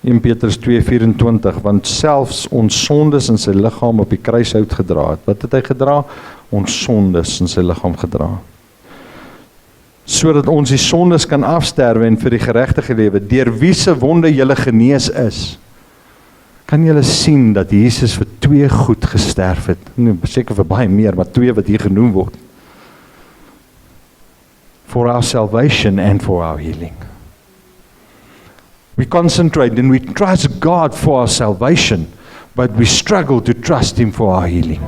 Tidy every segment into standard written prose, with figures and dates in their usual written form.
1 Petrus 2:24, want selfs ons sondes in sy liggaam op die kruis uitgedra het. Wat het hy gedra? Ons sondes in sy liggaam gedra. Sodat ons die sondes kan afsterwe en vir die geregtige lewe, deur wie se wonde julle genees is. Kan julle sien dat Jesus vir 2 goed gesterf het? Nee, seker vir baie meer, maar 2 wat hier genoem word. For our salvation and for our healing. We concentrate and we trust God for our salvation, but we struggle to trust Him for our healing.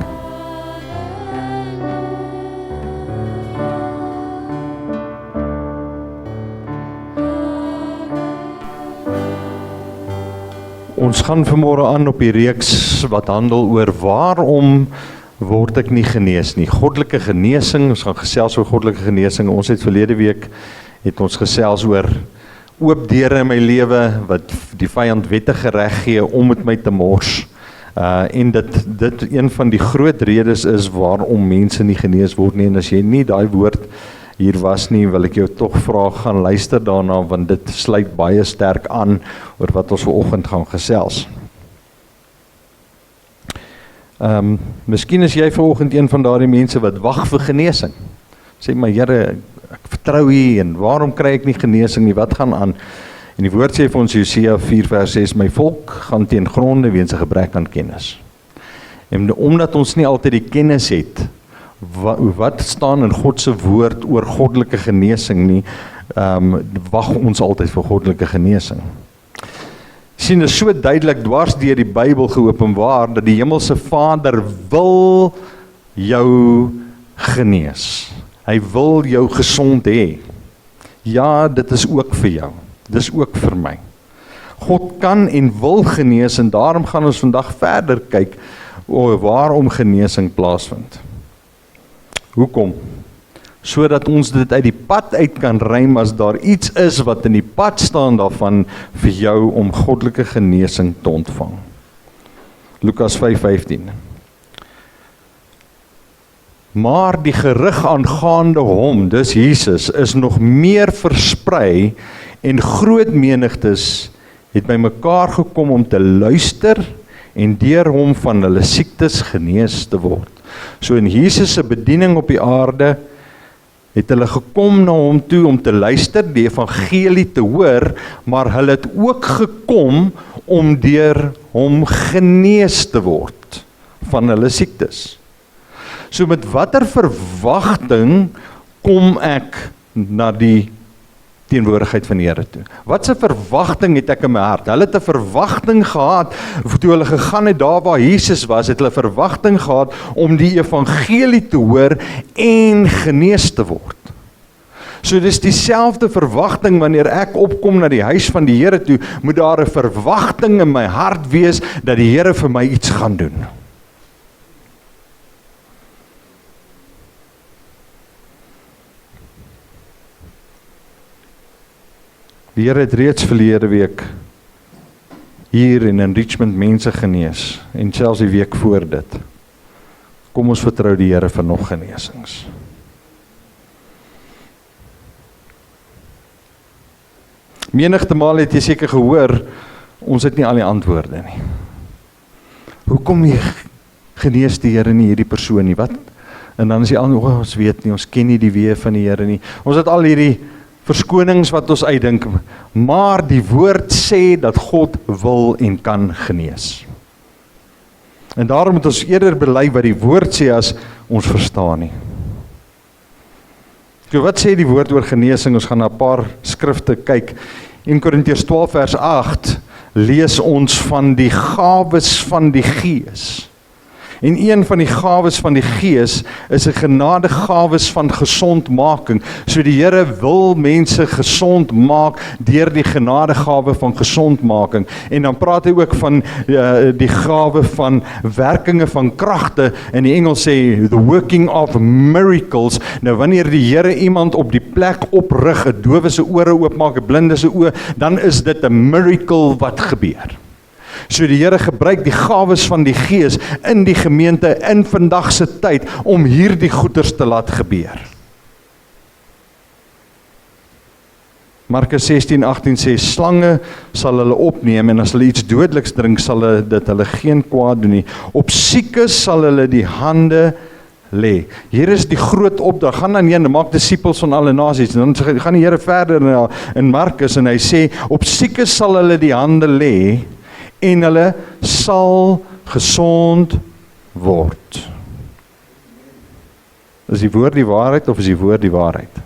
Ons gaan vanmôre aan op die reeks wat handel oor waarom word ek nie genees nie. Goddelike genesing, ons gaan gesels oor goddelike genesing. Ons het verlede week ons gesels oor oop deure in my lewe wat die vyand wettige reg gee om met my te mors. En dit een van die groot redes is waarom mense nie genees word nie. En as jy nie daai woord hier was nie, wil ek jou tog vra, gaan luister daarna, want dit sluit baie sterk aan oor wat ons vanoggend gaan gesels. Miskien is jy vanoggend een van daardie mense wat wag vir genesing. Sê maar, Here, ek vertrou U en waarom kry ek nie genesing nie? Wat gaan aan? En die woord sê vir ons Hosea 4:6, my volk gaan ten gronde weens 'n gebrek aan kennis. En omdat ons nie altyd die kennis het, wat staan in God se woord oor goddelike genesing nie, wag ons altyd vir goddelike genesing. Sien, dit is so duidelik dwars deur die Bybel geopenbaar dat die hemelse Vader wil jou genees. Hy wil jou gesond hê. Ja, dit is ook vir jou. Dis ook vir my. God kan en wil genees en daarom gaan ons vandag verder kyk oor waarom genesing plaasvind. Hoekom? Sodat ons dit uit die pad uit kan ruim as daar iets is wat in die pad staan daarvan vir jou om goddelike genesing te ontvang. Lukas 5:15. Maar die gerig aangaande hom, dus Jesus, is nog meer versprei en groot menigtes het bymekaar gekom om te luister en deur hom van hulle siektes genees te word. So in Jesus se bediening op die aarde het hulle gekom na hom toe om te luister, die evangelie te hoor, maar hulle het ook gekom om deur hom genees te word van hulle siektes. So met watter verwagting kom ek na die teenwoordigheid van die Here toe? Wat 'n verwagting het ek in my hart? Hulle het 'n verwagting gehad, toe hulle gegaan het daar waar Jesus was, het hulle verwagting gehad om die evangelie te hoor en genees te word. So dis dieselfde verwagting wanneer ek opkom na die huis van die Here toe, moet daar 'n verwagting in my hart wees dat die Here vir my iets gaan doen. Die Here het reeds verlede week hier in Richmond mense genees en selfs die week voor dit. Kom ons vertrou die Here vir nog genesings. Menigte maal het jy seker gehoor, ons het nie al die antwoorde nie. Hoekom genees die Here nie hierdie persoon nie? Wat? En dan is die ander, ons weet nie, ons ken nie die weë van die Here nie. Ons het al hierdie verskonings wat ons uitdink, maar die woord sê dat God wil en kan genees. En daarom moet ons eerder bely wat die woord sê as ons verstaan nie. Wat sê die woord oor genesing? Ons gaan na 'n paar skrifte kyk. In Korintiërs 12 vers 8 lees ons van die gawes van die Gees. En een van die gawes van die Gees is 'n genadegawes van gesondmaking. So die Here wil mense gesond maak deur die genadegawe van gesondmaking. En dan praat hy ook van die gawe van werkinge van kragte. In die Engels sê the working of miracles. Nou wanneer die Here iemand op die plek oprig, 'n dowe se ore oopmaak, 'n blinde se oë, dan is dit 'n miracle wat gebeur. So die Here gebruik die gawes van die Gees in die gemeente in vandag se tyd om hierdie goeders te laat gebeur. Markus 16:18 sê, slange sal hulle opneem en as hulle iets dodeliks drink, sal dit hulle geen kwaad doen nie. Op siekes sal hulle die hande lê. Hier is die groot opdrag, gaan dan heen en maak disippels van alle nasies. En dan gaan die Here verder in Markus en hy sê, op siekes sal hulle die hande lê en hulle sal gesond word. Is die woord die waarheid of is die woord die waarheid?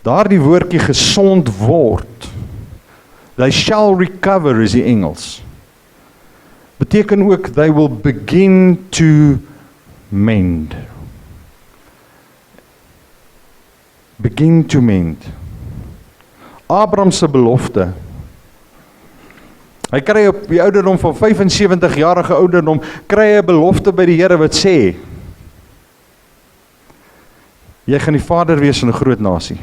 Daardie woordjie gesond word, they shall recover is die Engels. Beteken ook, they will begin to mend. Begin to mend. Abraham se belofte. Hy kry op die ouderdom van 75-jarige ouderdom, kry hy 'n belofte by die Here wat sê, jy gaan die vader wees van 'n groot nasie.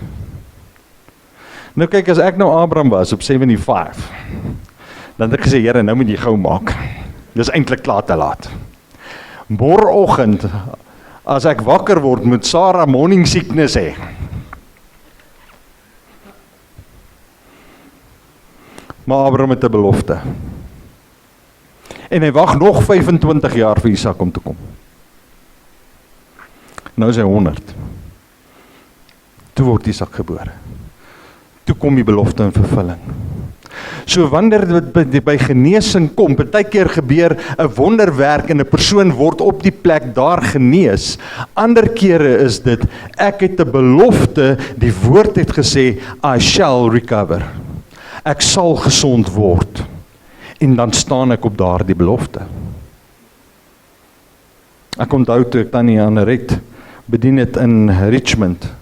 Nou kyk, as ek nou Abraham was op 75, dan het ek gesê, Here, nou moet jy gou maak. Dis eintlik klaar te laat. Môreoggend, as ek wakker word, moet Sarah morning sickness hê. Maar Abraham het 'n belofte. En hy wag nog 25 jaar vir Isak om te kom. Nou is hy 100. Toe word Isak gebore. Toe kom die belofte in vervulling. So wanneer dit by genesing kom, baie keer gebeur 'n wonderwerk en 'n persoon word op die plek daar genees. Ander kere is dit, ek het 'n belofte, die woord het gesê, I shall recover. Ek sal gesond word. En dan staan ek op daardie belofte. Ek onthou toe ek tannie Anneret bedien het in Richmond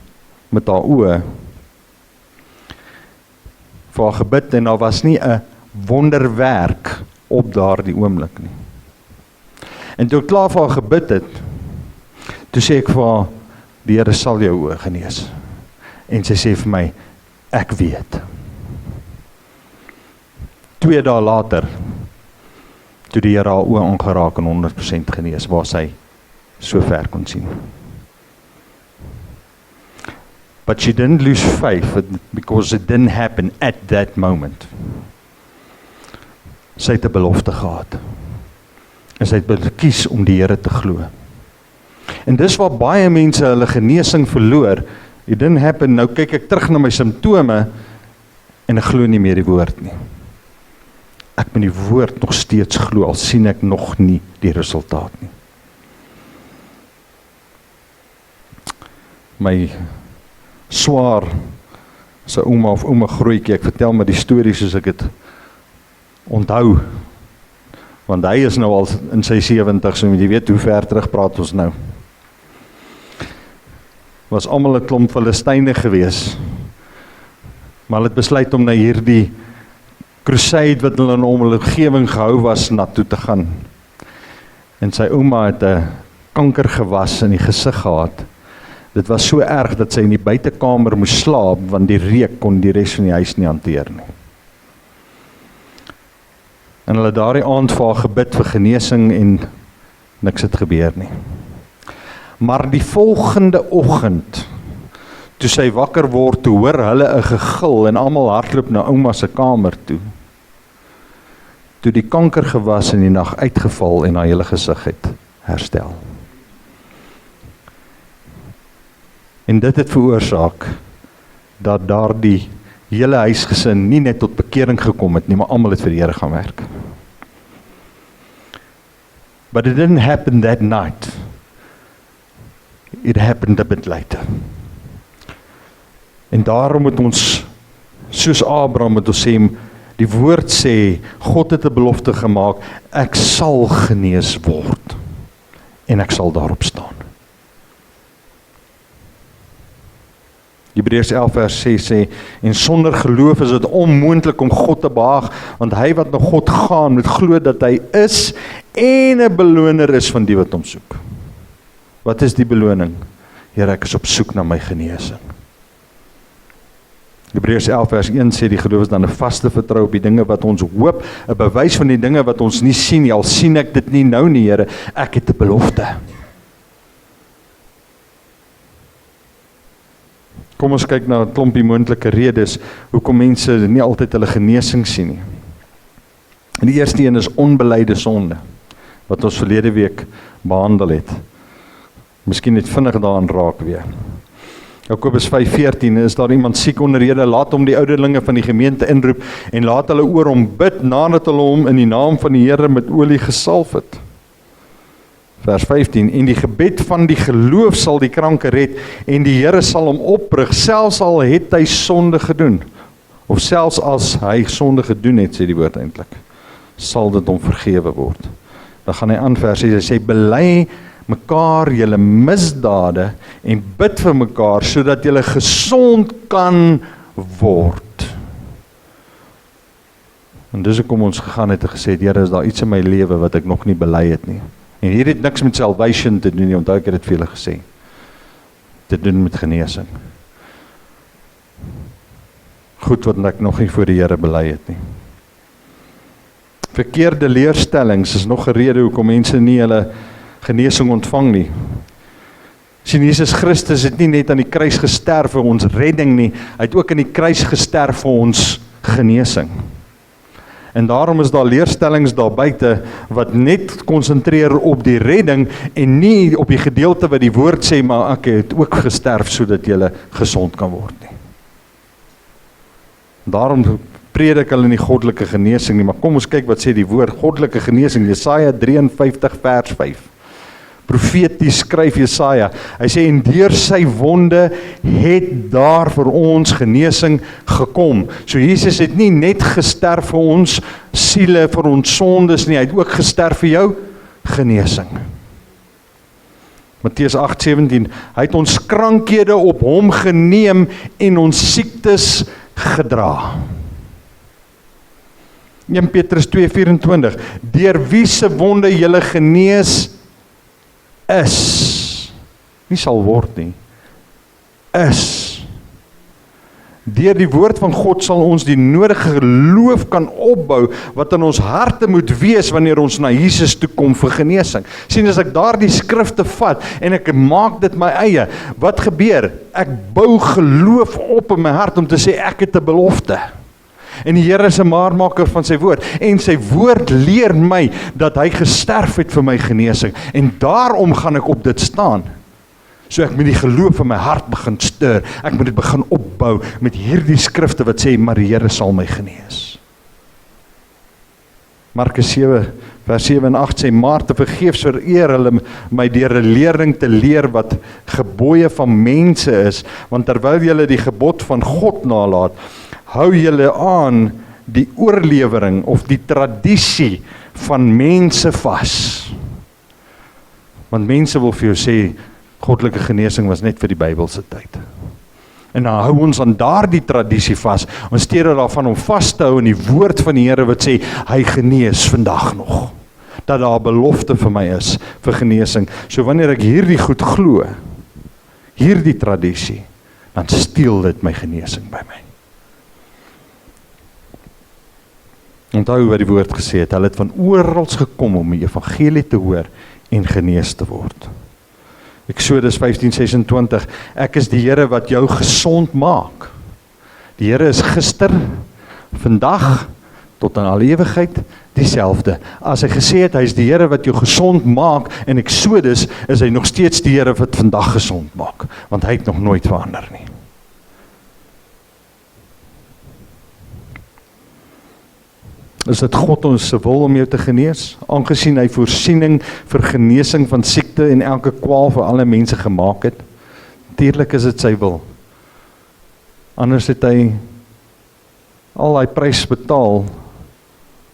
met haar oë, vir haar gebid en daar was nie 'n wonderwerk op daardie oomblik nie. En toe ek klaar vir haar gebid het, toe sê ek vir haar, die Here sal jou oë genees. En sy sê vir my, ek weet. 2 dae later, toe die Here haar oë aangeraak en 100% genees, waar sy so ver kon sien. But she didn't lose faith because it didn't happen at that moment. Sy het 'n belofte gehad. En sy het gekies om die Here te glo. En dis waar baie mense hulle genesing verloor. It didn't happen, nou kyk ek terug na my simptome en ek glo nie meer die woord nie. Ek moet die woord nog steeds glo, al sien ek nog nie die resultaat nie. My swaar sy ouma of ouma grootjie, ek vertel my die storie soos ek het onthou, want hy is nou al in sy 70, so jy weet hoe ver terug praat ons nou. Was almal 'n klomp Filistyne gewees, maar hulle het besluit om na hierdie crusade wat hulle in omgewing gehou was, na toe te gaan. En sy ouma het 'n kanker gewas in die gesig gehad. Dit was so erg dat sy in die buitekamer moes slaap, want die reuk kon die res van die huis nie hanteer nie. En hulle daardie aand vir haar gebid vir genesing en niks het gebeur nie. Maar die volgende oggend, toe sy wakker word, toe hoor hulle 'n gegil en almal hardloop na ouma se kamer toe. Toe die kanker gewas in die nag uitgeval en haar hele gesig het herstel. En dit het veroorsaak dat daardie hele huisgesin nie net tot bekering gekom het nie, maar almal het vir die Here gaan werk. But it didn't happen that night. It happened a bit later. En daarom moet ons, soos Abraham, moet ons sê, die woord sê, God het 'n belofte gemaak, ek sal genees word. En ek sal daarop staan. Hebreërs 11 vers 6 sê, en sonder geloof is dit onmoontlik om God te behaag, want hy wat na God gaan, moet glo dat hy is, en 'n beloner is van die wat hom soek. Wat is die beloning? Here, ek is op soek na my genesing. Hebreërs 11 vers 1 sê, die geloof is dan 'n vaste vertrou op die dinge wat ons hoop, 'n bewys van die dinge wat ons nie sien nie, al sien ek dit nie nou nie, Here, ek het 'n belofte. Kom ons kyk na 'n klompie moontlike redes hoekom mense nie altyd hulle genesing sien nie. En die eerste een is onbeleide sonde, wat ons verlede week behandel het. Miskien net vinnig daaraan raak weer. Jakobus 5:14, is daar iemand siek onder julle, laat hom die ouderlinge van die gemeente inroep en laat hulle oor hom bid nadat hulle hom in die naam van die Here met olie gesalf het. Vers 15, en die gebed van die geloof sal die kranke red en die Here sal hom oprig, selfs al het hy sonde gedoen. Of selfs as hy sonde gedoen het, sê die woord eintlik, sal dit hom vergewe word. Dan gaan hy aan vers 6, hy sê, bely mekaar julle misdade en bid vir mekaar, sodat julle gesond kan word. En dis hoekom ons gegaan het en gesê, Here, is daar iets in my lewe wat ek nog nie bely het nie. En hier het niks met salvation te doen nie, onthou ek het dit vir julle gesê. Te doen met genesing. Goed wat ek nog nie voor die Here bely het nie. Verkeerde leerstellings is nog 'n rede hoekom mense nie hulle genesing ontvang nie. Sien, Jesus Christus het nie net aan die kruis gesterf vir ons redding nie, hy het ook aan die kruis gesterf vir ons genesing. En daarom is daar leerstellings daar buite wat net konsentreer op die redding en nie op die gedeelte wat die woord sê, maar ek het ook gesterf sodat jy gesond kan word nie. Daarom predik hulle nie goddelike genesing nie, maar kom ons kyk wat sê die woord, goddelike genesing, Jesaja 53 vers 5. Profeties skryf Jesaja, hy sê, en deur sy wonde het daar vir ons genesing gekom. So Jesus het nie net gesterf vir ons siele, vir ons sondes nie, hy het ook gesterf vir jou genesing. Matteus 8:17, hy het ons krankhede op hom geneem en ons siektes gedra. 1 Petrus 2:24, deur wie se wonde julle genees is, nie sal word nie, is. Deur die woord van God sal ons die nodige geloof kan opbou, wat in ons harte moet wees, wanneer ons na Jesus toe kom vir genesing. Sien, as ek daardie skrifte vat, en ek maak dit my eie, wat gebeur? Ek bou geloof op in my hart, om te sê, ek het 'n belofte. En die Here is 'n waarmaker van sy woord, en sy woord leer my, dat hy gesterf het vir my genesing, en daarom gaan ek op dit staan. So ek moet die geloof in my hart begin stuur, ek moet dit begin opbou, met hierdie skrifte wat sê, maar die Here sal my genees. Markus 7, vers 7 en 8 sê, maar te vergeefs vereer hulle my deur 'n leering te leer wat gebooie van mense is, want terwyl julle die gebod van God nalaat, hou julle aan die oorlewering of die tradisie van mense vas. Want mense wil vir jou sê, goddelike genesing was net vir die Bybelse tyd. En dan hou ons aan daardie tradisie vas, in steede daarvan om vas te hou in die woord van die Here wat sê, hy genees vandag nog. Dat daar 'n belofte vir my is, vir genesing. So wanneer ek hierdie goed glo, hierdie tradisie, dan steel dit my genesing by my. Onthou wat die woord gesê het, hulle het van oral gekom om die evangelie te hoor en genees te word. Eksodus 15:26, ek is die Here wat jou gesond maak. Die Here is gister, vandag, tot in al ewigheid, dieselfde. As hy gesê het, hy is die Here wat jou gesond maak, en Eksodus is hy nog steeds die Here wat vandag gesond maak, want hy het nog nooit verander nie. Is dit God ons se wil om jou te genees? Aangesien hy voorsiening vir genesing van siekte en elke kwaal vir alle mense gemaak het? Natuurlik is dit sy wil. Anders het hy al daai prys betaal,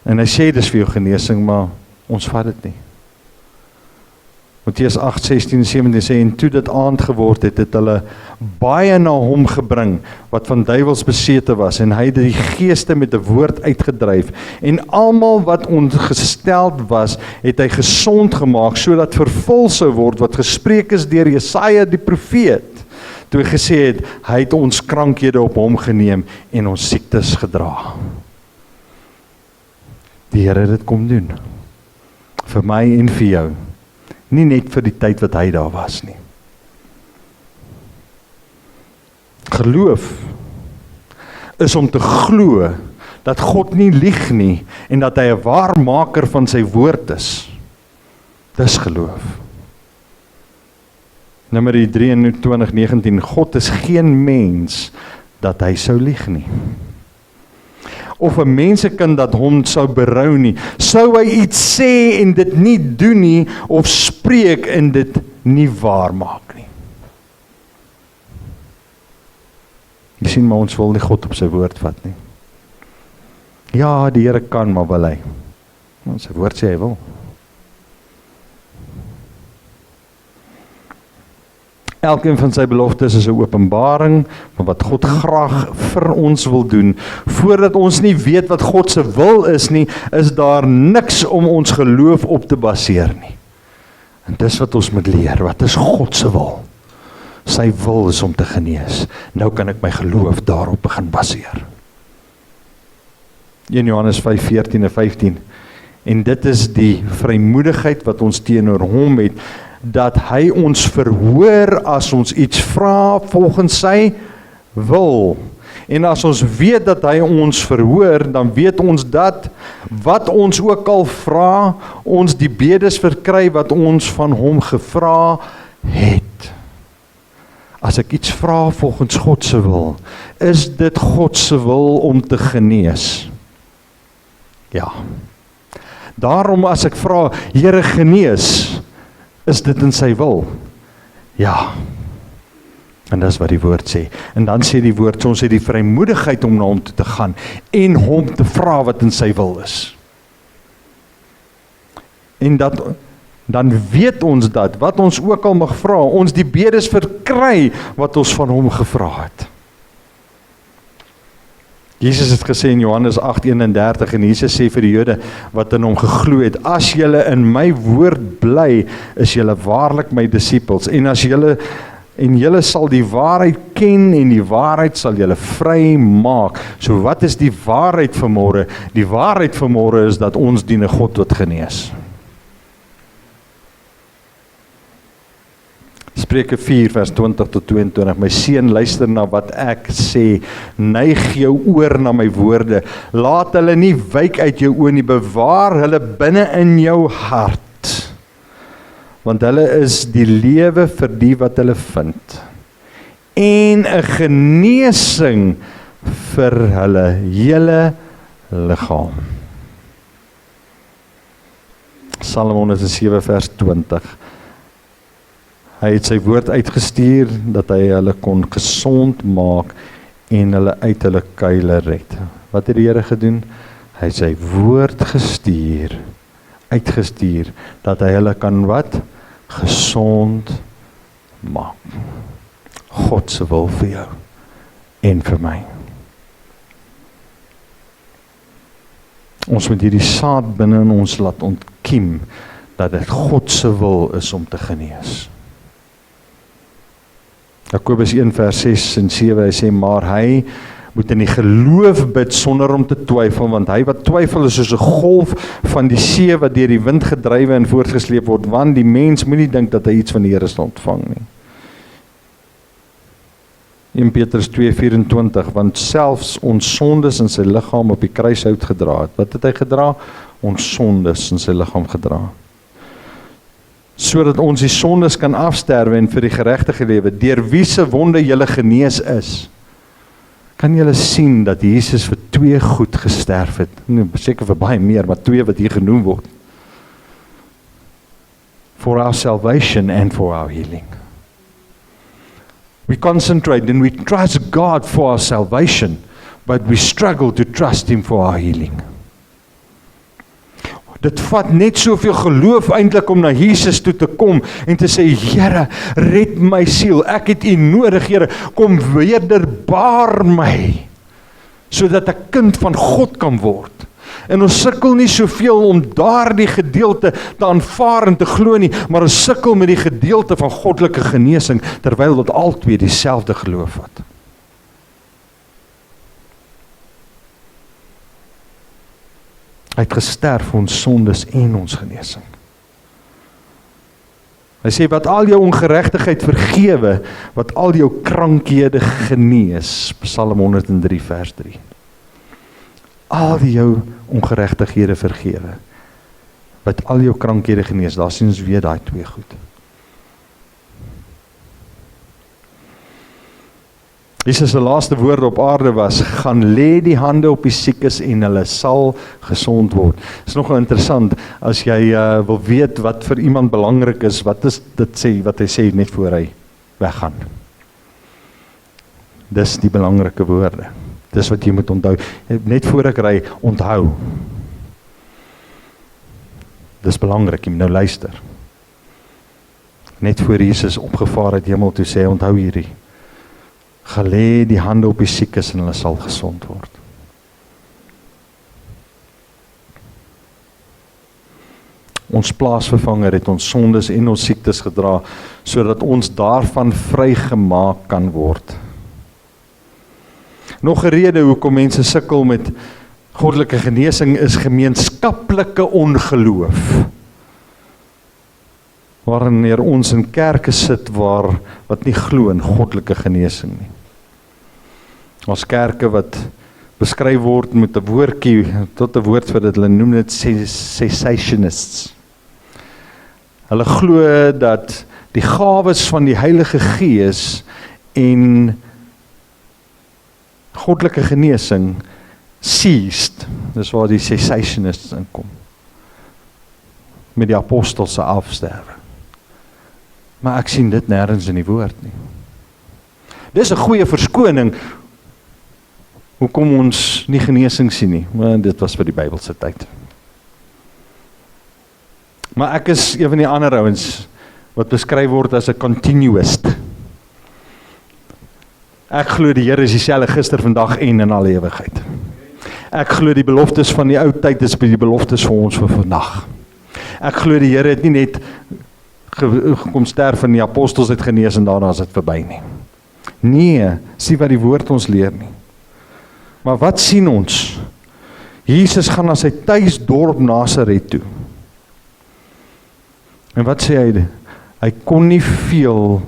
en hy sê dis vir jou genesing, maar ons vat dit nie. Matteus 8:16-17 sê, en toe dit aand geword het, het hulle baie na hom gebring, wat van duiwels besete was, en hy het die geeste met 'n woord uitgedryf, en almal wat ongesteld was, het hy gesond gemaak, sodat vervul sou word, wat gespreek is deur Jesaja die profeet, toe hy gesê het, hy het ons krankhede op hom geneem, en ons siektes gedra. Die Here het dit kom doen, vir my en vir jou, nie net vir die tyd wat hy daar was nie. Geloof is om te glo dat God nie lieg nie en dat hy 'n waarmaker van sy woord is. Dis geloof. Numeri 23:19, God is geen mens dat hy sou lieg nie. Of 'n mensekind dat hom sou berou nie. Sou hy iets sê en dit nie doen nie, of spreek en dit nie waar maak nie. Jy sien, maar ons wil nie God op sy woord vat nie. Ja, die Here kan, maar wil hy. Sy woord sê hy wil. Elkeen van sy beloftes is 'n openbaring van wat God graag vir ons wil doen. Voordat ons nie weet wat God se wil is nie, is daar niks om ons geloof op te baseer nie. En dis wat ons moet leer. Wat is God se wil? Sy wil is om te genees. Nou kan ek my geloof daarop begin baseer. 1 Johannes 5:14 en 15. En dit is die vrymoedigheid wat ons teenoor hom het, dat hy ons verhoor as ons iets vra volgens sy wil. En as ons weet dat hy ons verhoor, dan weet ons dat wat ons ook al vra, ons die bedes verkry wat ons van hom gevra het. As ek iets vra volgens God se wil, is dit God se wil om te genees. Ja. Daarom as ek vra, Here genees, is dit in sy wil? Ja. En dis wat die woord sê. En dan sê die woord, ons het die vrymoedigheid om na hom toe te gaan en hom te vra wat in sy wil is. En dan weet ons dat, wat ons ook al mag vra, ons die bedes verkry wat ons van hom gevra het. Jesus het gesê in Johannes 8:31, en Jesus sê vir die Jode wat in hom geglo het, as julle in my woord bly, is julle waarlik my disippels, en julle sal die waarheid ken, en die waarheid sal julle vry maak. So wat is die waarheid vanmôre? Die waarheid vanmôre is dat ons dien 'n God wat genees. Spreuke 4 vers 20 tot 22, my seun, luister na wat ek sê, neig jou oor na my woorde, laat hulle nie wyk uit jou oë nie, bewaar hulle binne in jou hart, want hulle is die lewe vir die wat hulle vind, en 'n genesing vir hulle hele liggaam. Psalm 107 vers 20. Hy het sy woord uitgestuur, dat hy hulle kon gesond maak en hulle uit hulle kuile red. Wat het die Here gedoen? Hy het sy woord uitgestuur, dat hy hulle kan wat? Gesond maak. God se wil vir jou en vir my. Ons moet hierdie saad binne in ons laat ontkiem, dat dit God se wil is om te genees. Jakobus 1 vers 6 en 7, hy sê, maar hy moet in die geloof bid sonder om te twyfel, want hy wat twyfel is soos 'n golf van die see wat deur die wind gedrywe en voortgesleep word, want die mens moenie dink dat hy iets van die Here sal ontvang nie. 1 Petrus 2:24, want selfs ons sondes in sy liggaam op die kruishout gedra het. Wat het hy gedra? Ons sondes in sy liggaam gedra. Sodat ons die sondes kan afsterwe en vir die geregtige lewe, deur wie se wonde julle genees is. Kan julle sien dat Jesus vir 2 goed gesterf het? Nee, seker vir baie meer, maar 2 wat hier genoem word. For our salvation and for our healing. We concentrate and we trust God for our salvation, but we struggle to trust Him for our healing. Dit vat net soveel geloof eintlik om na Jesus toe te kom en te sê, Here, red my siel, ek het U nodig, Here, kom wederbaar my, sodat ek kind van God kan word. En ons sukkel nie soveel om daardie gedeelte te aanvaar en te glo nie, maar ons sukkel met die gedeelte van goddelike genesing, terwyl dit albei dieselfde geloof het. Hy het gesterf vir ons sondes en ons genesing. Hy sê, wat al jou ongeregtigheid vergewe, wat al jou krankhede genees. Psalm 103 vers 3. Al jou ongeregtighede vergewe, wat al jou krankhede genees. Daar sien ons weer daai twee goed. Jesus se laaste woorde op aarde was, gaan lê die hande op die siekes en hulle sal gesond word. Is nogal interessant, as jy wil weet wat vir iemand belangrik is, wat is dit sê, wat hy sê net voor hy weggaan. Dis die belangrike woorde. Dis wat jy moet onthou. Net voor ek ry, onthou. Dis belangrik, jy moet nou luister. Net voor Jesus opgevaar het hemel toe sê, onthou hierdie. Gaan lê die hande op die siekes en hulle sal gesond word. Ons plaasvervanger het ons sondes en ons siektes gedra, sodat ons daarvan vrygemaak kan word. Nog 'n rede hoekom mense sukkel met goddelike genesing is gemeenskaplike ongeloof. Wanneer ons in kerke sit wat nie glo in goddelike genesing nie. Ons kerke wat beskryf word met 'n woordjie, tot 'n woord vir dit, hulle noem dit cessationists. Hulle glo dat die gawes van die Heilige Gees en goddelike genesing ceased. Dis waar die cessationists inkom. Met die apostels se afsterwe. Maar ek sien dit nêrens in die woord nie. Dis 'n goeie verskoning hoekom ons nie genesing sien nie. Maar dit was vir die Bybelse tyd. Maar ek is een van die ander ouens wat beskryf word as 'n continuist. Ek glo die Here is dieselfde gister, vandag en in alle ewigheid. Ek glo die beloftes van die ou tyd is die beloftes vir ons vir vandag. Ek glo die Here het nie net gekom sterf en die apostels het genees en daarna is dit verby nie. Nee, sien wat die woord ons leer nie. Maar wat sien ons? Jesus gaan na sy tuisdorp Nasaret toe. En wat sê hy? Hy kon nie veel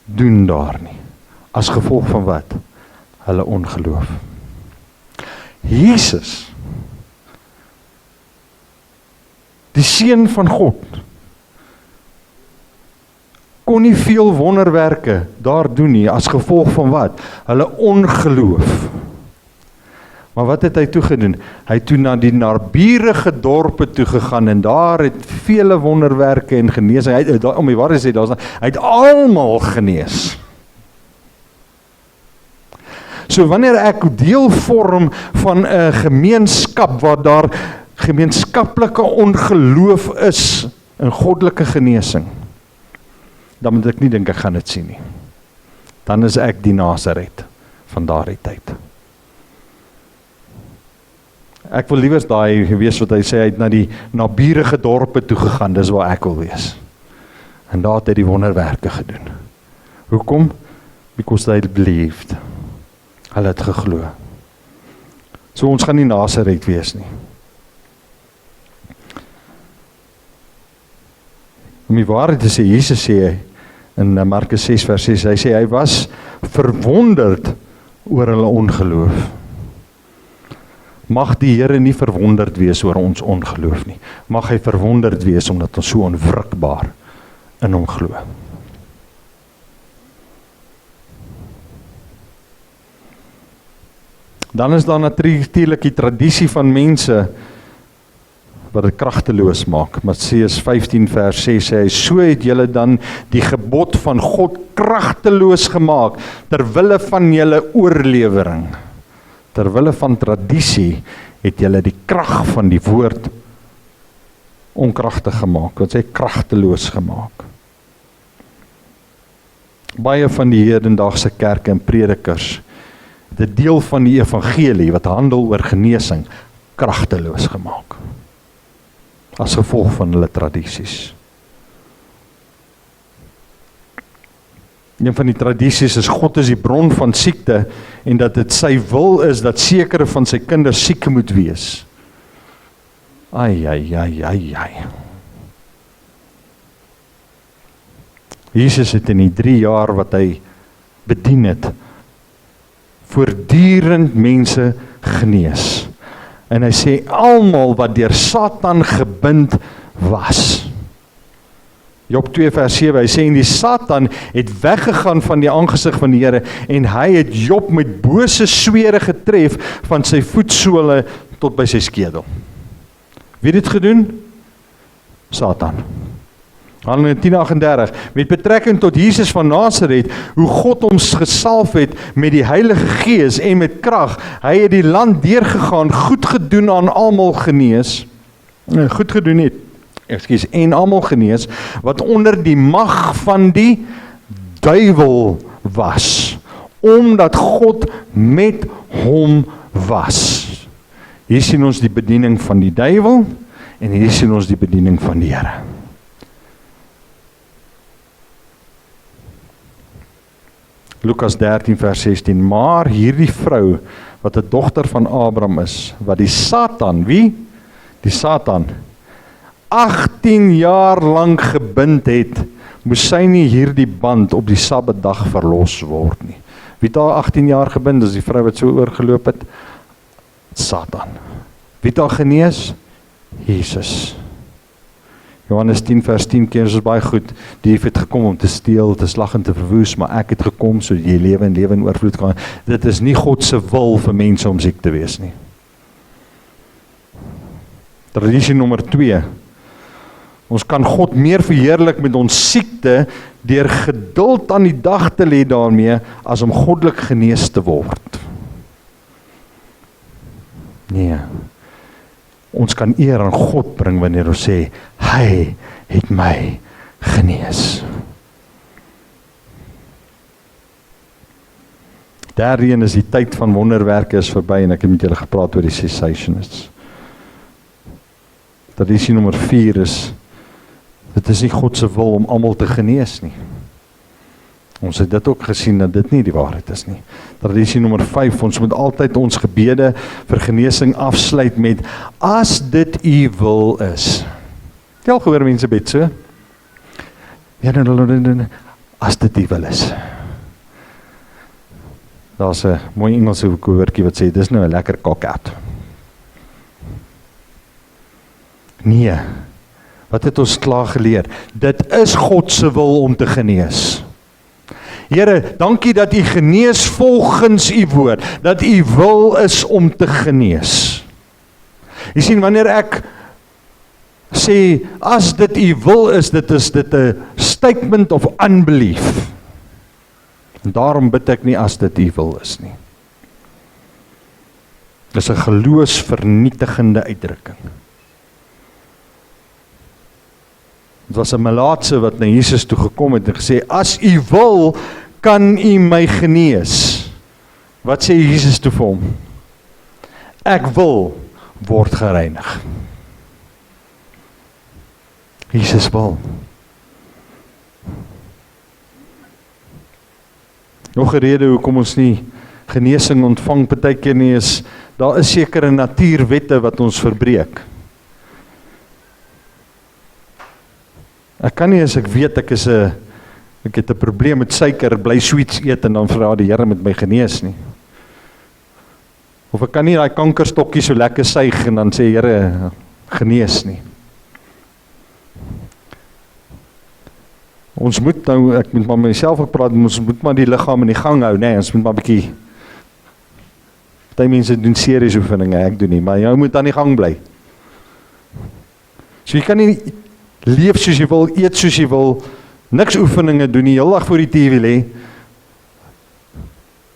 doen daar nie. As gevolg van wat? Hulle ongeloof. Jesus, die Seun van God, kon nie veel wonderwerke daar doen nie, as gevolg van wat? Hulle ongeloof. Maar wat het hy toe gedoen? Hy het toe na die naburige dorpe toe gegaan en daar het vele wonderwerke en genesing. Om die waarheid te sê, hy het almal genees. So wanneer ek deel vorm van 'n gemeenskap waar daar gemeenskaplike ongeloof is in goddelike genesing, dan moet ek nie dink ek gaan dit sien nie. Dan is ek die Nasaret van daardie tyd. Ek wil liewers daai wees wat hy sê, hy het na die naburige dorpe toe gegaan, dis waar ek wil wees. En daar het hy die wonderwerke gedoen. Hoekom? Because they believed. Hulle het geglo. So ons gaan nie Nasaret wees nie. Om die waarheid te sê, Jesus sê in Markus 6 vers 6, hy sê hy was verwonderd oor hulle ongeloof. Mag die Here nie verwonderd wees oor ons ongeloof nie. Mag hy verwonderd wees omdat ons so onwrikbaar in hom glo. Dan is daar natuurlik die tradisie van mense wat dit kragteloos maak. Matteus 15 vers 6 sê hy, so het julle dan die gebod van God kragteloos gemaak, terwille van julle oorlewering. Terwille van tradisie het julle die krag van die woord onkragtig gemaak, wat sê kragteloos gemaak. Baie van die hedendaagse kerke en predikers, die deel van die evangelie wat handel oor genesing, kragteloos gemaak. As gevolg van hulle tradisies. Een van die tradisies is God is die bron van siekte en dat dit sy wil is dat sekere van sy kinders siek moet wees. Ai. Jesus het in die 3 jaar wat hy bedien het, voortdurend mense genees. En hy sê, almal wat deur Satan gebind was. Job 2 vers 7, hy sê, en die Satan het weggegaan van die aangesig van die Here, en hy het Job met bose swere getref, van sy voetsole tot by sy skedel. Wie het dit gedoen? Satan. Handelinge 10:38, met betrekking tot Jesus van Nasaret, hoe God ons gesalf het met die Heilige Gees en met krag, hy het die land deurgegaan, goed gedoen aan almal genees, goed gedoen het, en almal genees, wat onder die mag van die duiwel was, omdat God met hom was. Hier sien ons die bediening van die duiwel, en hier sien ons die bediening van die Here. Lukas 13 vers 16, maar hierdie vrou, wat 'n dogter van Abraham is, wat die Satan, wie? Die Satan, 18 jaar lank gebind het, moes sy nie hierdie band op die Sabbatdag verlos word nie. Wie het haar 18 jaar gebind, is die vrou wat so oorgeloop het? Satan. Wie het haar genees? Jesus. Johannes 10 vers 10 keer is baie goed, die het gekom om te steel, te slag en te verwoes, maar ek het gekom sodat jy lewe en lewe in oorvloed kan. Dit is nie God se wil vir mense om siek te wees nie. Tradisie nommer 2. Ons kan God meer verheerlik met ons siekte, deur geduld aan die dag te lê daarmee, as om goddelik genees te word. Nee. Ons kan eer aan God bring wanneer ons sê, hy het my genees. Derde een is die tyd van wonderwerke is verby, en ek het met julle gepraat oor die cessationists. Tradisie nommer 4 is, dit is nie God se wil om almal te genees nie. Ons het dit ook gesien, dat dit nie die waarheid is nie. Tradisie nommer 5, ons moet altyd ons gebede vir genesing afsluit met, as dit u wil is. Jy al gehoor mense bid so? Ja, as dit u wil is. Daar's 'n mooi Engelse woordjie wat sê, dis nou 'n lekker cop-out. Nee, wat het ons klaar geleer? Dit is God se wil om te genees. Here, dankie dat u genees volgens u woord, dat u wil is om te genees. Jy sien, wanneer ek sê, as dit u wil is dit 'n statement of unbelief. En daarom bid ek nie as dit u wil is nie. Dis 'n geloofsvernietigende uitdrukking. Dit was 'n melaatse wat na Jesus toe gekom het en gesê, as u wil, kan u my genees. Wat sê Jesus toe vir hom? Ek wil word gereinig. Jesus wil. Nog 'n rede hoekom ons nie genesing ontvang partykeer nie is, daar is sekere natuurwette wat ons verbreek. Ek kan nie as ek weet ek het 'n probleem met suiker, bly sweets eet en dan vra die Here met my genees nie. Of ek kan nie daai kankerstokkie so lekker suig en dan sê Here genees nie. Ons moet nou, ek moet maar met myself ook praat, ons moet maar die liggaam in die gang hou, nee, ons moet maar 'n bietjie, party mense doen series oefeninge, ek doen nie, maar jy moet aan die gang bly. So jy kan nie leef soos jy wil, eet soos jy wil, niks oefeninge doen nie, heel dag voor die TV lê,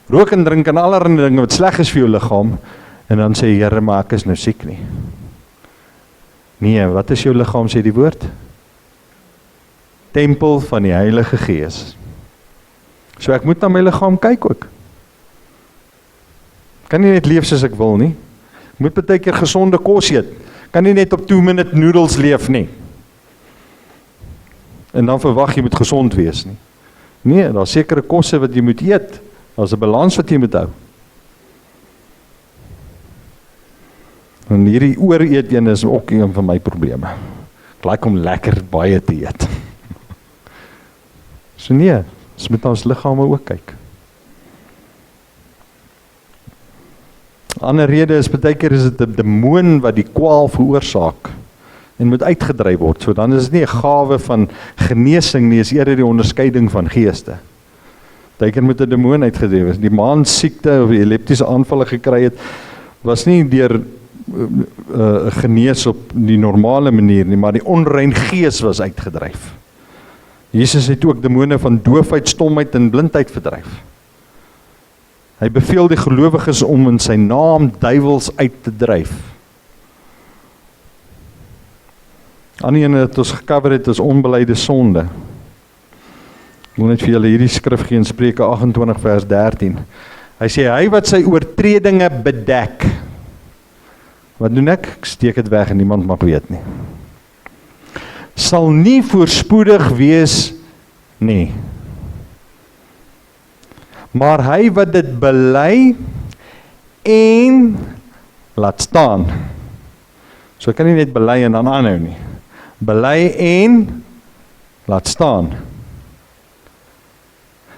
rook en drink en allerlei dinge wat sleg is vir jou liggaam, en dan sê Here, maar ek is nou siek nie. Nee, wat is jou liggaam, sê die woord? Tempel van die Heilige Gees. So ek moet na my liggaam kyk ook. Kan nie net leef soos ek wil nie. Moet baie keer gesonde kos eet. Kan nie net op 2-minute noodles leef nie. En dan verwag jy moet gesond wees nie. Nee, daar is sekere kosse wat jy moet eet. Daar is 'n balans wat jy moet hou. En hierdie ooreet een is ook een van my probleme. Ek like om lekker baie te eet. So nee, ons moet ons liggame ook kyk. Ander rede is, baie keer is dit 'n demoon wat die kwaal veroorsaak en moet uitgedryf word. So dan is dit nie 'n gawe van genesing nie, is eerder die onderskeiding van geeste. Baie keer moet 'n demoon uitgedryf word. Die maansiekte of die epileptiese aanvalle gekry het, was nie deur genees op die normale manier nie, maar die onrein gees was uitgedryf. Jesus het ook demone van doofheid, stomheid en blindheid verdryf. Hy beveel die gelowiges om in sy naam duiwels uit te dryf. Ander ene wat ons gecover het is onbeleide sonde. Ek wil net vir julle hierdie skrif gee in Spreuke 28 vers 13. Hy sê, hy wat sy oortredinge bedek. Wat doen ek? Ek steek dit weg en niemand mag weet nie. Sal nie voorspoedig wees nie. Maar hy wat dit bely en laat staan. So kan nie net bely en dan aanhou nie. Bely en laat staan.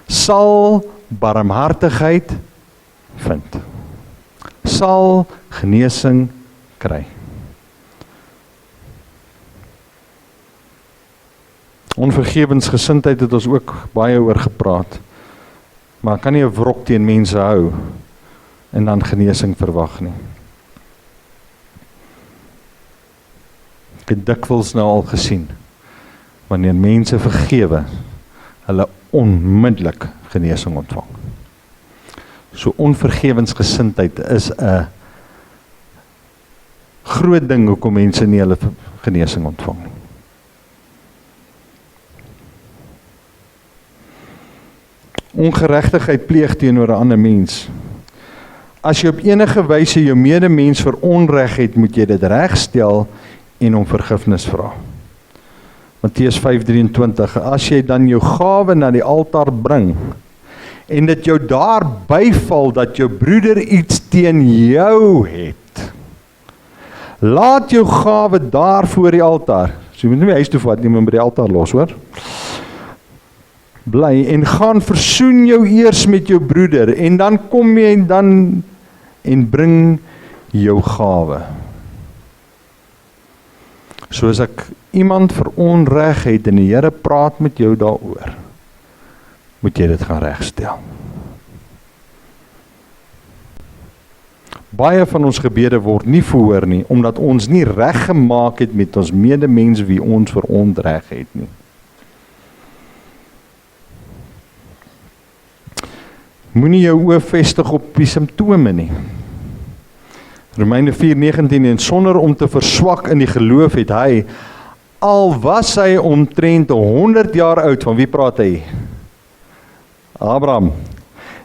Sal barmhartigheid vind. Sal genesing kry. Onvergewensgesindheid het ons ook baie oor gepraat. Maar kan nie 'n wrok teen mense hou en dan genesing verwag nie. Ek het dikwels nou al gesien, wanneer mense vergewe, hulle onmiddellik genesing ontvang. So onvergewensgesindheid is 'n groot ding hoekom mense nie hulle genesing ontvang nie. Ongeregtigheid pleeg teenoor 'n ander mens. As jy op enige wyse jou medemens veronreg het, moet jy dit regstel en om vergifnis vra. Matteus 5:23, as jy dan jou gawe na die altaar bring, en dit jou daar byval dat jou broeder iets teen jou het, laat jou gawe daar voor die altaar, so jy moet nie huis toe vat nie, maar by die altaar los, hoor, bly, en gaan versoen jou eers met jou broeder, en dan kom jy dan en bring jou gawe. So as ek iemand veronreg het en die Here praat met jou daaroor, moet jy dit gaan regstel. Baie van ons gebede word nie verhoor nie, omdat ons nie reg gemaak het met ons medemens wie ons veronreg het nie. Moenie jou oë vestig op die simptome nie. Romeine 4:19, en sonder om te verswak in die geloof het hy, al was hy omtrent 100 jaar oud, van wie praat hy? Abraham,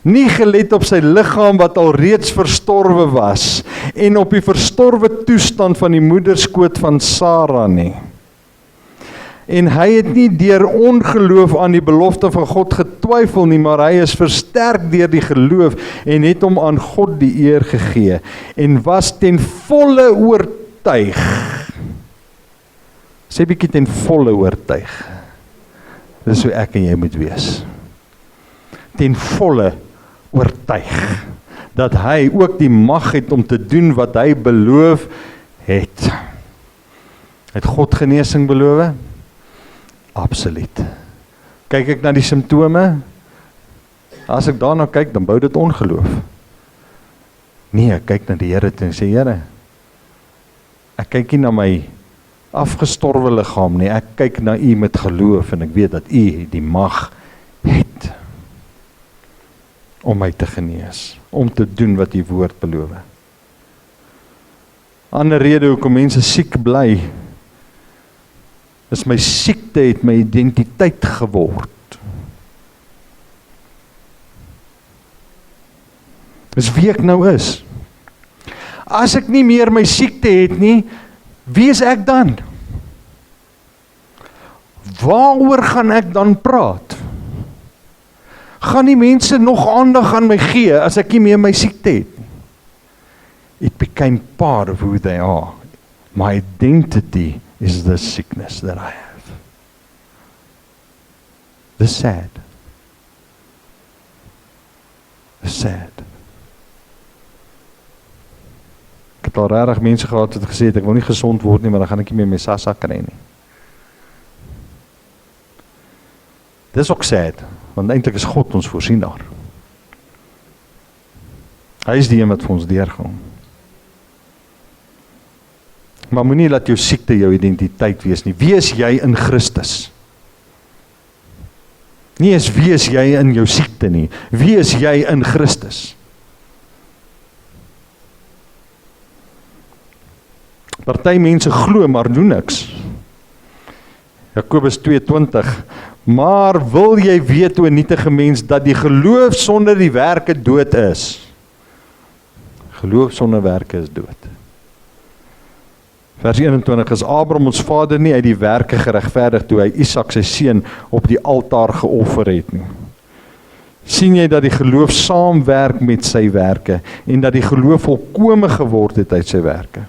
nie gelet op sy liggaam wat al reeds verstorwe was, en op die verstorwe toestand van die moederskoot van Sara nie. En hy het nie deur ongeloof aan die belofte van God getwyfel nie, maar hy is versterk deur die geloof en het hom aan God die eer gegee en was ten volle oortuig. Sê bietjie ten volle oortuig. Dis hoe ek en jy moet wees. Ten volle oortuig dat hy ook die mag het om te doen wat hy beloof het. Het God genesing beloof? Absoluut. Kyk ek na die simptome, as ek daarna kyk, dan bou dit ongeloof. Nee, ek kyk na die Here en sê, Here, ek kyk nie na my afgestorwe liggaam nie, ek kyk na U met geloof en ek weet dat U die mag het om my te genees, om te doen wat U woord beloof. Ander rede hoekom mense siek bly, is my siekte het my identiteit geword. Dis wie ek nou is. As ek nie meer my siekte het nie, wie is ek dan? Waaroor gaan ek dan praat? Gaan die mense nog aandag aan my gee, as ek nie meer my siekte het nie? It became part of who they are. My identity is the sickness that I have. Dis sad. Dis sad. Ek het al regtig mense gehad wat gesê het, ek wil nie gesond word nie, maar dan gaan ek nie meer my sassa kry nie. Dis ook sad, want eintlik is God ons voorsienaar. Hy is die een wat vir ons deurgaan. Maar moenie laat jou siekte jou identiteit wees nie. Wie is jy in Christus? Nie is wie is jy in jou siekte nie. Wie is jy in Christus? Party mense glo maar doen niks. Jakobus 2:20 Maar wil jy weet, o nietige mens, dat die geloof sonder die werke dood is? Geloof sonder werke is dood. Vers 21 is Abraham ons vader nie uit die werke geregverdig toe hy Isak sy seun op die altaar geoffer het nie. Sien jy dat die geloof saamwerk met sy werke en dat die geloof volkome geword het uit sy werke?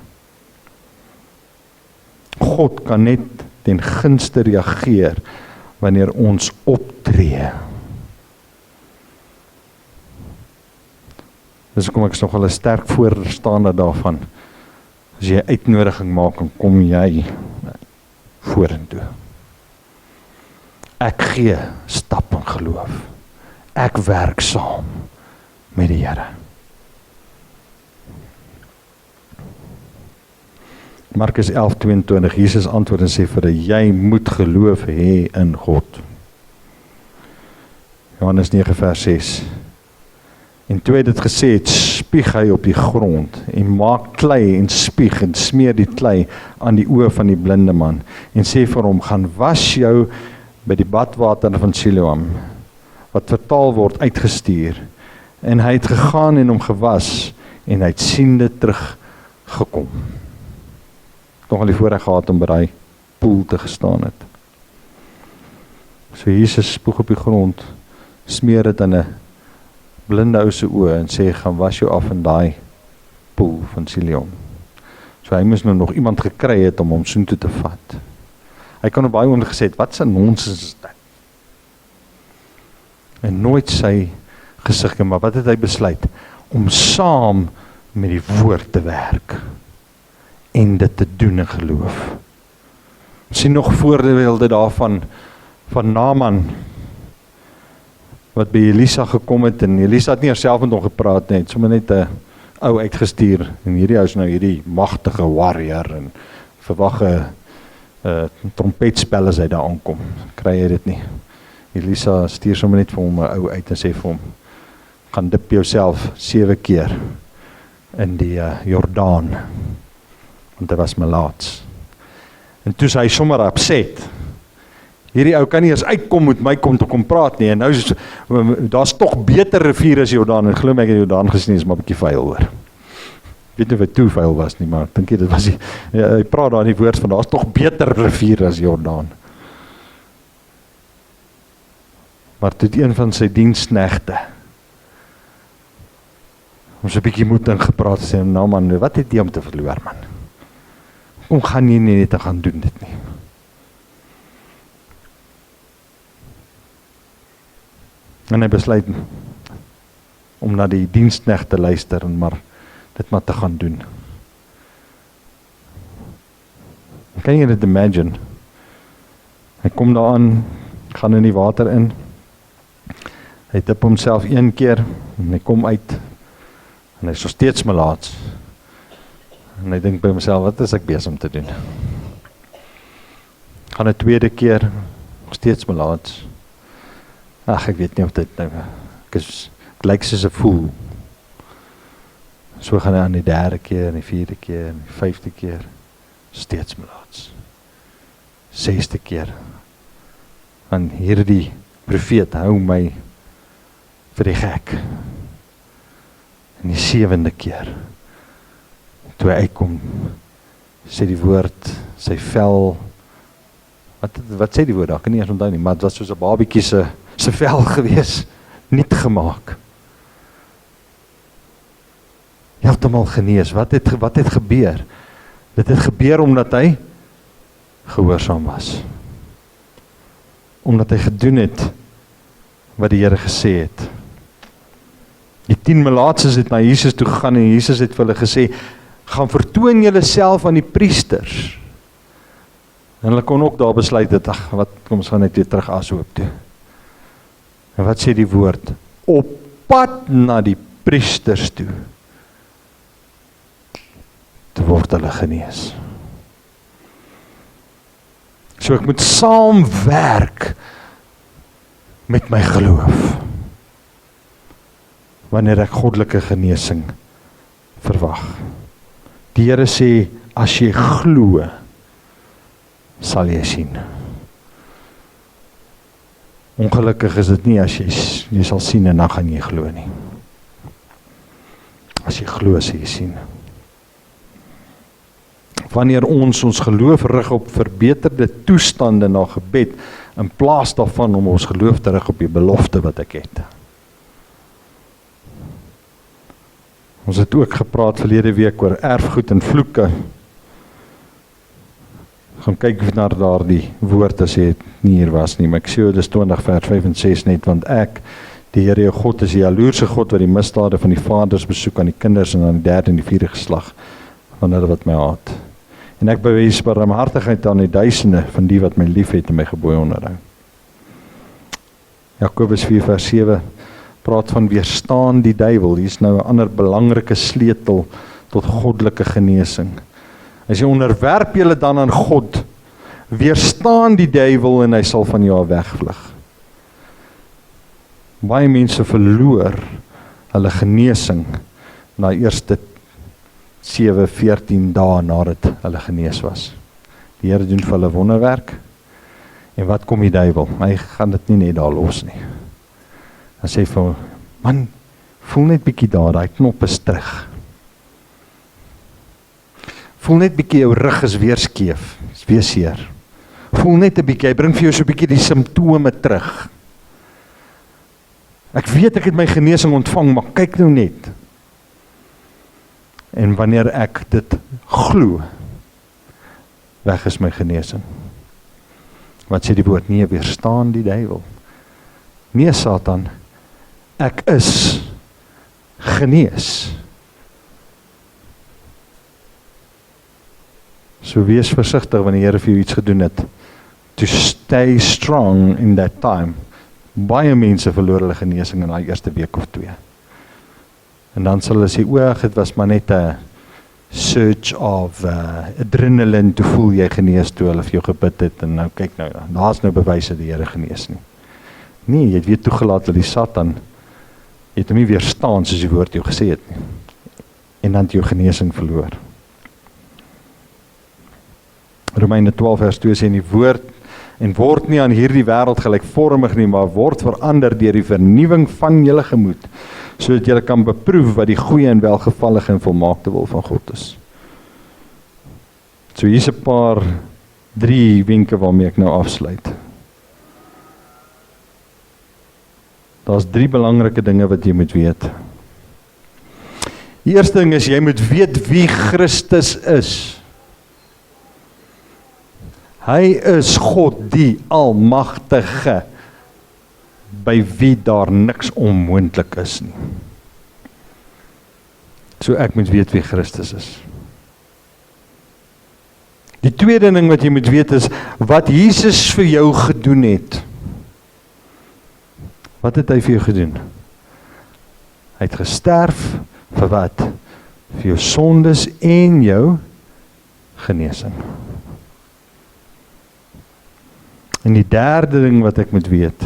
God kan net ten gunste reageer wanneer ons optree. Dus kom ek is nogal 'n sterk voorstander daarvan. As jy 'n uitnodiging maak, dan kom jy vorentoe. Ek gee stap in geloof. Ek werk saam met die Here. Markus 11:22, Jesus antwoord en sê vir hulle, jy moet geloof hê in God. Johannes 9:6. En toe hy dit gesê het, spieg hy op die grond en maak klei en spieg en smeer die klei aan die oë van die blinde man en sê vir hom, gaan was jou by die badwater van Siloam, wat vertaal word uitgestuur. En hy het gegaan en hom gewas en hy het siende teruggekom. Nog al die voorreg gehad om by daai poel te gestaan het. So Jesus spoeg op die grond, smeer dit aan 'n blinde ou se oë en sê, gaan was jou af in daai poel van Siloam. So hy moes nou nog iemand gekry het om hom soontoe te vat. Hy kon op baie oomblik gesê het, wat 'n nonsens is dit? En nooit sy gesig, maar wat het hy besluit? Om saam met die woord te werk en dit te doen in geloof. Ons sien nog voorbeelde daarvan van Naaman wat by Elisa gekom het en Elisa het nie herself met hom gepraat nie, het sommer net 'n ou uitgestuur en hierdie ou is nou hierdie magtige warrior en verwag 'n trompetspel as hy daar aankom. Kry hy dit nie. Elisa stuur sommer net vir hom 'n ou uit en sê vir hom, gaan dip jouself 7 keer in die Jordaan, want hy was melaats. En toe is hy sommer upset. Hierdie ou kan nie eens uitkom met my kom te kom praat nie, en nou is daar's tog beter rivier as Jordaan, en glo my ek het Jordaan gesien, is maar 'n bietjie vuil hoor. Weet nie of het toe vuil was nie, maar ek dink dit was hy praat daar in die woord van, daar's tog beter rivier as Jordaan. Maar toe het een van sy diensknegte ons 'n bietjie moed ingepraat en sê, nou man, wat het jy om te verloor man? Kom gaan jy nie net te gaan doen dit nie. En hy besluit om na die diensknegt te luister en maar dit maar te gaan doen. Kan jy dit imagine? Hy kom daar aan, gaan in die water in, hy dip homself 1 keer en hy kom uit en hy is nog steeds melaats. En hy dink by homself, wat is ek besig om te doen? Gaan 'n tweede keer, nog steeds melaats. Ag, ek weet nie of dit nou, ek lyk soos 'n fool. So gaan hy aan die 3de keer, en die 4de keer, en die 5de keer, steeds melaats. 6de keer, en hierdie profeet hou my vir die gek. En die 7de keer, toe hy uitkom, sê die woord, sy vel, wat sê die woord daar, ek kan nie eens onthou nie, maar het was soos 'n babiekie se vel gewees, niet gemaak. Heeltemal genees, wat het gebeur? Dit het gebeur omdat hy gehoorsaam was. omdat hy gedoen het wat die Here gesê het. Die 10 melaatses het na Jesus toe gegaan en Jesus het vir hulle gesê, gaan vertoon julle self aan die priesters. En hulle kon ook daar besluit het, kom ons gaan net weer terug Ashoop toe. En wat sê die woord? Op pad na die priesters toe. Toe word hulle genees. So ek moet saamwerk met my geloof, wanneer ek goddelike genesing verwag. Die Here sê, as jy glo, sal jy sien. Ongelukkig is dit nie as jy sal sien en dan gaan jy glo nie. As jy glo, sal jy sien. Wanneer ons geloof rig op verbeterde toestande na gebed, in plaas daarvan om ons geloof te rig op die belofte wat ek het. Ons het ook gepraat verlede week oor erfgoed en vloeke. Gaan kyk na daardie woord as jy het nie hier was nie, maar Eksodus 20 vers 5 en 6 net, want ek, die Here jou God, is die jaloerse God wat die misdade van die vaders besoek aan die kinders en aan die 3de en die 4de geslag van hulle wat my haat. En ek bewys barmhartigheid aan die duisende van die wat my lief het en my gebooie onderhou. Jakobus 4 vers 7 praat van weerstaan die duiwel. Hier is nou 'n ander belangrike sleutel tot goddelike genesing. As jy onderwerp julle dan aan God, weerstaan die duiwel en hy sal van jou wegvlug. Baie mense verloor hulle genesing na eerste 7-14 dae nadat hulle genees was. Die Here doen vir hulle wonderwerk. En wat kom die duiwel? Hy gaan dit nie net daar los nie. Hy sê vir man, voel net bietjie daar, daai knop is terug. Voel net bietjie, jou rug is weer skeef, is weer seer. Voel net 'n bietjie, hy bring vir jou so 'n bietjie die simptome terug. Ek weet ek het my genesing ontvang, maar kyk nou net. En wanneer ek dit glo, weg is my genesing. Wat sê die woord? Nee, weerstaan die duiwel. Nee, Satan, ek is genees. So wees versigtig wanneer die Here vir jou iets gedoen het. To stay strong in that time. Baie mense verloor hulle genesing in daai eerste week of 2. En dan sal hulle sê, dit was maar net 'n surge of adrenaline, toe voel jy genees toe hulle vir jou gebid het, en nou kyk nou, daar's nou bewys dat die Here genees nie. Nee, jy het weer toegelaat dat die Satan, jy het hom nie weerstaan soos die woord jou gesê het nie. En dan het jou genesing verloor. Romeine 12 vers 2 sê in die woord, en word nie aan hierdie wêreld gelykvormig nie, maar word verander deur die vernuwing van julle gemoed, sodat julle kan beproef wat die goeie en welgevallige en volmaakte wil van God is. So hier's 'n paar 3 wenke waarmee ek nou afsluit. Daar's 3 belangrike dinge wat jy moet weet. Die eerste ding is, jy moet weet wie Christus is. Hy is God die Almagtige, by wie daar niks onmoontlik is nie. So ek moet weet wie Christus is. Die tweede ding wat jy moet weet is, wat Jesus vir jou gedoen het. Wat het hy vir jou gedoen? Hy het gesterf vir wat? Vir jou sondes en jou genesing. En die derde ding wat ek moet weet,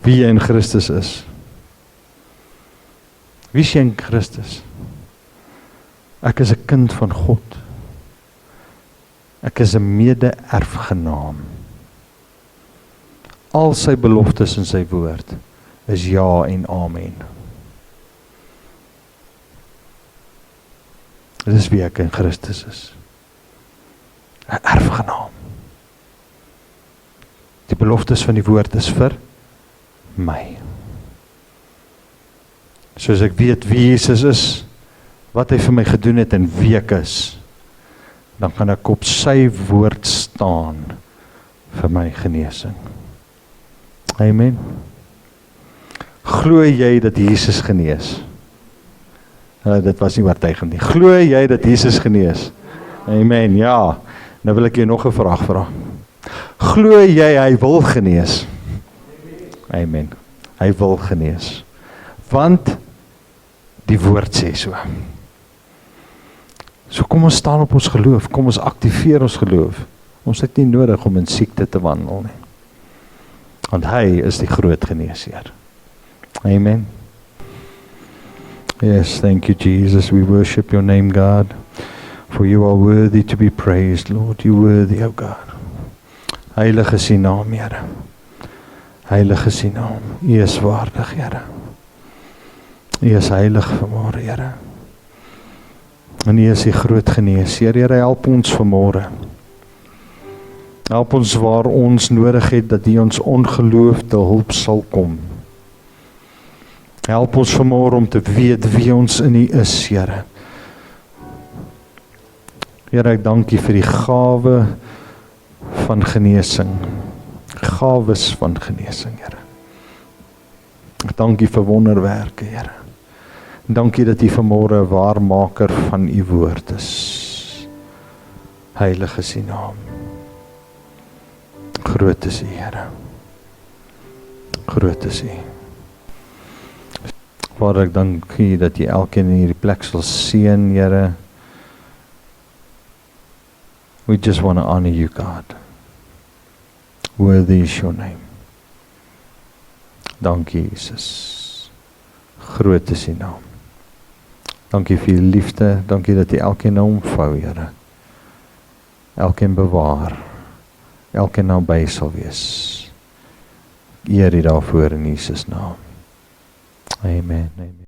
wie jy in Christus is. Wie is jy in Christus? Ek is 'n kind van God. Ek is 'n mede-erfgenaam. Al sy beloftes in sy woord is ja en amen. Dit is wie ek in Christus is. 'n Erfgenaam. Die beloftes van die woord is vir my. Soos ek weet wie Jesus is, wat hy vir my gedoen het en wie ek is, dan kan ek op sy woord staan vir my genesing. Amen. Glo jy dat Jesus genees? Dit was nie oortuigend nie. Glo jy dat Jesus genees? Amen, ja. Nou wil ek jou nog 'n vraag vra. Glo jy hy wil genees? Amen. Hy wil genees. Want die woord sê so. So kom ons staan op ons geloof, kom ons aktiveer ons geloof. Ons het nie nodig om in siekte te wandel nie. Want hy is die groot geneesheer. Amen. Yes, thank you Jesus. We worship your name, God. For you are worthy to be praised, Lord. You worthy, O God. Heilige is U naam, Here. Heilige is U naam. U is waardig, Here. U is heilig vanmôre, Here. En U is die groot geneesheer. Here, help ons vanmôre. Help ons waar ons nodig het dat U ons ongeloof te hulp sal kom. Help ons vanmôre om te weet wie ons in U is, Here. Here, ek dank U vir die gawe van genesing. Gawes van genesing, Here. Ek dank U vir wonderwerke, Here. Dankie dat U vanmôre 'n waarmaker van U woord is. Heilig is U naam. Groot is U, Here. Groot is U. Vader, ek dank U dat U elkeen in hierdie plek sal seën, Here. We just want to honor you, God. Worthy is your name. Dankie, Jesus. Groot is U naam. Dankie vir U liefde. Dankie dat U elkeen nou omvou, Here. Elkeen bewaar. Elkeen naby sal wees. Eer U daarvoor in Jesus naam. Amen. Amen.